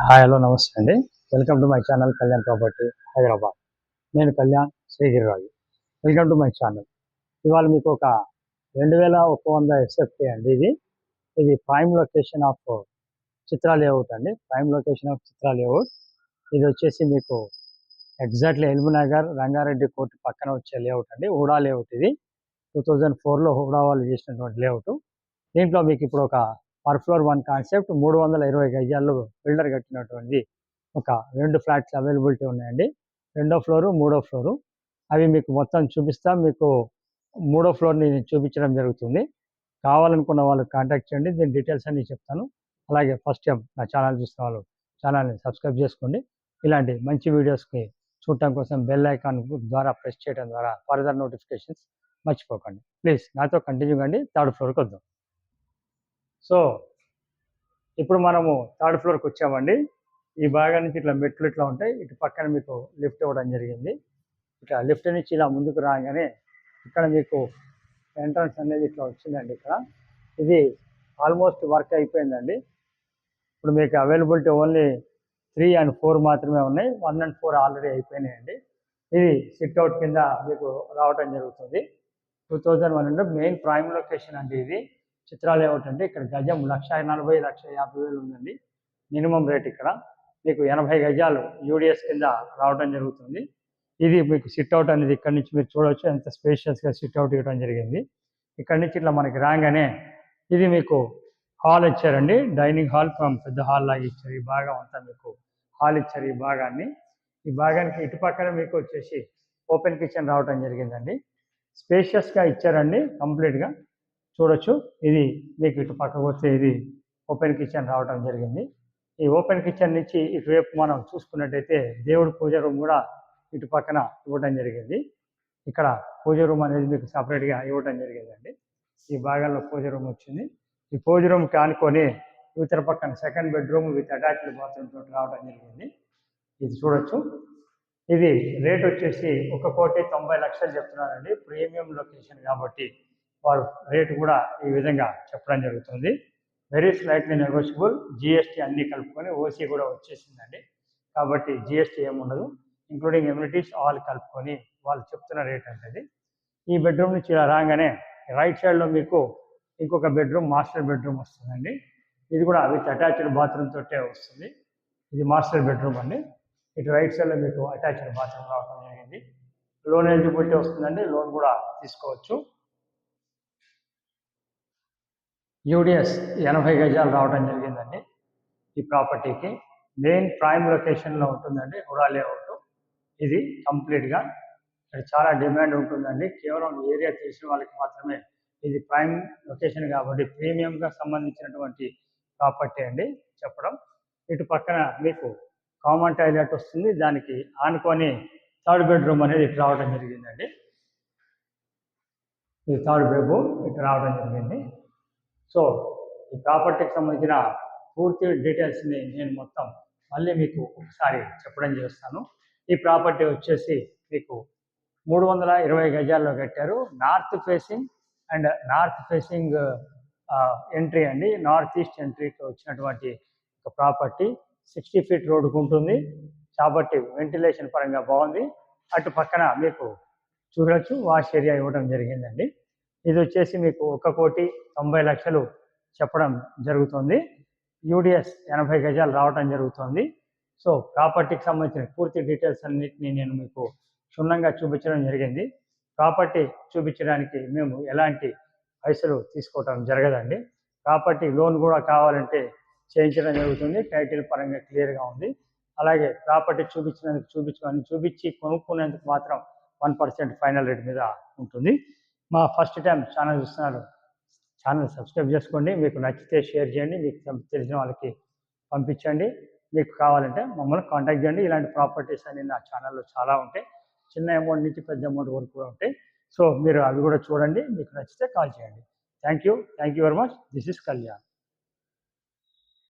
Hi hello నమస్తే అండి. Welcome to my channel Kalyan property Hyderabad. నేను Kalyan Srigiriraju. Welcome to my channel. ఇవాళ మీకు ఒక 2100 ఎస్ఎఫ్టీ అండి. ఇది prime location of Chitra layout అండి. Prime location of Chitra layout. ఇది వచ్చేసి మీకు ఎగ్జాక్ట్లీ ఎల్బీనగర్ రంగారెడ్డి కోర్టు పక్కన వచ్చే లేఅవుట్ అండి. హుడా లేఅవుట్. ఇది 2004లో హుడా వాళ్ళు చేసినటువంటి లేఅవుట్. దీంట్లో మీకు ఇప్పుడు ఒక పర్ ఫ్లోర్ 1 కాన్సెప్ట్ 320 గజాల్లో బిల్డర్ కట్టినటువంటి ఒక 2 ఫ్లాట్స్ అవైలబిలిటీ ఉన్నాయండి. రెండో ఫ్లోరు, మూడో ఫ్లోరు. అవి మీకు మొత్తం చూపిస్తాం. మీకు మూడో ఫ్లోర్ని చూపించడం జరుగుతుంది. కావాలనుకున్న వాళ్ళు కాంటాక్ట్ చేయండి. దీని డీటెయిల్స్ అన్నీ చెప్తాను. అలాగే ఫస్ట్ టైం నా ఛానల్ చూస్తున్న వాళ్ళు ఛానల్ని సబ్స్క్రైబ్ చేసుకోండి. ఇలాంటి మంచి వీడియోస్కి చూడటం కోసం బెల్ ఐకాన్ ద్వారా ప్రెస్ చేయడం ద్వారా ఫర్దర్ నోటిఫికేషన్స్ మర్చిపోకండి. ప్లీజ్ నాతో కంటిన్యూ కండి. థర్డ్ ఫ్లోర్కి వద్దాం. సో ఇప్పుడు మనము థర్డ్ ఫ్లోర్కి వచ్చామండి. ఈ భాగం నుంచి ఇట్లా మెట్లు ఇట్లా ఉంటాయి. ఇటు పక్కన మీకు లిఫ్ట్ ఇవ్వడం జరిగింది. ఇట్లా లిఫ్ట్ నుంచి ఇలా ముందుకు రాగానే ఇక్కడ మీకు ఎంట్రన్స్ అనేది ఇట్లా వచ్చిందండి. ఇది ఆల్మోస్ట్ వర్క్ అయిపోయిందండి. ఇప్పుడు మీకు అవైలబిలిటీ ఓన్లీ 3 and 4 మాత్రమే ఉన్నాయి. 1 and 4 ఆల్రెడీ అయిపోయినాయండి. ఇది సిట్అవుట్ కింద మీకు రావడం జరుగుతుంది. 2100 మెయిన్ ప్రైమ్ లొకేషన్ అండి. ఇది చిత్రా లేఅవుట్ అండి. ఇక్కడ గజం 1,40,000 1,50,000 ఉందండి మినిమం రేట్. ఇక్కడ మీకు 80 గజాలు యూడిఎస్ కింద రావడం జరుగుతుంది. ఇది మీకు సిట్అవుట్ అనేది ఇక్కడ నుంచి మీరు చూడవచ్చు ఎంత స్పేషియస్గా సిట్అవుట్ ఇవ్వడం జరిగింది. ఇక్కడ నుంచి ఇట్లా మనకి రాగానే ఇది మీకు హాల్ ఇచ్చారండి. డైనింగ్ హాల్ పెద్ద హాల్ లాగా ఇచ్చారు. ఈ భాగం అంతా మీకు హాల్ ఇచ్చారు. ఈ భాగాన్ని ఈ భాగానికి ఇటు పక్కన మీకు వచ్చేసి ఓపెన్ కిచెన్ రావడం జరిగిందండి. స్పేషియస్గా ఇచ్చారండి. కంప్లీట్గా చూడొచ్చు. ఇది మీకు ఇటు పక్కకు వస్తే ఇది ఓపెన్ కిచెన్ రావడం జరిగింది. ఈ ఓపెన్ కిచెన్ నుంచి ఇటువైపు మనం చూసుకున్నట్టయితే దేవుడి పూజ రూమ్ కూడా ఇటు పక్కన ఇవ్వడం జరిగింది. ఇక్కడ పూజ రూమ్ అనేది మీకు సపరేట్గా ఇవ్వడం జరిగిందండి. ఈ భాగంలో పూజ రూమ్ వచ్చింది. ఈ పూజ రూమ్కి ఆనుకొని ఇతర పక్కన second bedroom with attached bathroom తోటి రావడం జరిగింది. ఇది చూడొచ్చు. ఇది రేట్ వచ్చేసి 1,90,00,000 చెప్తున్నారండి. ప్రీమియం లొకేషన్ కాబట్టి వారు రేటు కూడా ఈ విధంగా చెప్పడం జరుగుతుంది. Very slightly negotiable. జిఎస్టీ అన్నీ కలుపుకొని ఓసీ కూడా వచ్చేసిందండి. కాబట్టి జిఎస్టీ ఏముండదు. ఇంక్లూడింగ్ ఎమ్యూనిటీస్ ఆల్ కలుపుకొని వాళ్ళు చెప్తున్న రేట్ అంటే. ఈ బెడ్రూమ్ నుంచి ఇలా రాగానే రైట్ సైడ్లో మీకు ఇంకొక బెడ్రూమ్ మాస్టర్ బెడ్రూమ్ వస్తుందండి. ఇది కూడా విత్ అటాచ్డ్ బాత్రూమ్ తోటే వస్తుంది. ఇది మాస్టర్ బెడ్రూమ్ అండి. ఇటు రైట్ సైడ్లో మీకు అటాచ్డ్ బాత్రూమ్ రావడం జరిగింది. లోన్ ఎలిజిబిలిటీ వస్తుందండి. లోన్ కూడా తీసుకోవచ్చు. యూడిఎస్ 80 గజాలు రావడం జరిగిందండి. ఈ ప్రాపర్టీకి మెయిన్ ప్రైమ్ లొకేషన్లో ఉంటుందండి. హుడా లేఅవుట్. ఇది కంప్లీట్గా ఇక్కడ చాలా డిమాండ్ ఉంటుందండి. కేవలం ఏరియా తెలిసిన వాళ్ళకి మాత్రమే ఇది ప్రైమ్ లొకేషన్ కాబట్టి ప్రీమియంగా సంబంధించినటువంటి ప్రాపర్టీ అండి చెప్పడం. ఇటు పక్కన మీకు కామన్ టాయిలెట్ వస్తుంది. దానికి ఆనుకొని థర్డ్ బెడ్రూమ్ అనేది ఇటు రావడం జరిగిందండి. ఇది థర్డ్ బెడ్రూమ్ ఇటు రావడం జరిగింది. సో ఈ ప్రాపర్టీకి సంబంధించిన పూర్తి డీటెయిల్స్ని నేను మొత్తం మళ్ళీ మీకు ఒకసారి చెప్పడం చేస్తాను. ఈ ప్రాపర్టీ వచ్చేసి మీకు 320 గజాల్లో కట్టారు. నార్త్ ఫేసింగ్ ఎంట్రీ అండి. నార్త్ ఈస్ట్ ఎంట్రీకి వచ్చినటువంటి ఒక ప్రాపర్టీ. 60 feet రోడ్డుకు ఉంటుంది కాబట్టి వెంటిలేషన్ పరంగా బాగుంది. అటు పక్కన మీకు చూడొచ్చు వాష్ ఏరియా ఇవ్వడం జరిగిందండి. ఇది వచ్చేసి మీకు 1,90,00,000 చెప్పడం జరుగుతుంది. యూడిఎస్ 80 గజాలు రావడం జరుగుతుంది. సో ప్రాపర్టీకి సంబంధించిన పూర్తి డీటెయిల్స్ అన్నింటినీ నేను మీకు క్షుణ్ణంగా చూపించడం జరిగింది. ప్రాపర్టీ చూపించడానికి మేము ఎలాంటి పైసలు తీసుకోవటం జరగదండి. ప్రాపర్టీ లోన్ కూడా కావాలంటే చేయించడం జరుగుతుంది. టైటిల్ పరంగా క్లియర్గా ఉంది. అలాగే ప్రాపర్టీ చూపించి కొనుక్కునేందుకు మాత్రం 1% ఫైనల్ రేట్ మీద ఉంటుంది. మా ఫస్ట్ టైం ఛానల్ చూస్తున్నారు, ఛానల్ సబ్స్క్రైబ్ చేసుకోండి. మీకు నచ్చితే షేర్ చేయండి. మీకు తెలిసిన వాళ్ళకి పంపించండి. మీకు కావాలంటే మమ్మల్ని కాంటాక్ట్ చేయండి. ఇలాంటి ప్రాపర్టీస్ అన్ని నా ఛానల్లో చాలా ఉంటాయి. చిన్న అమౌంట్ నుంచి పెద్ద అమౌంట్ వరకు కూడా ఉంటాయి. సో మీరు అవి కూడా చూడండి. మీకు నచ్చితే కాల్ చేయండి. Thank you very much. This is Kalyan.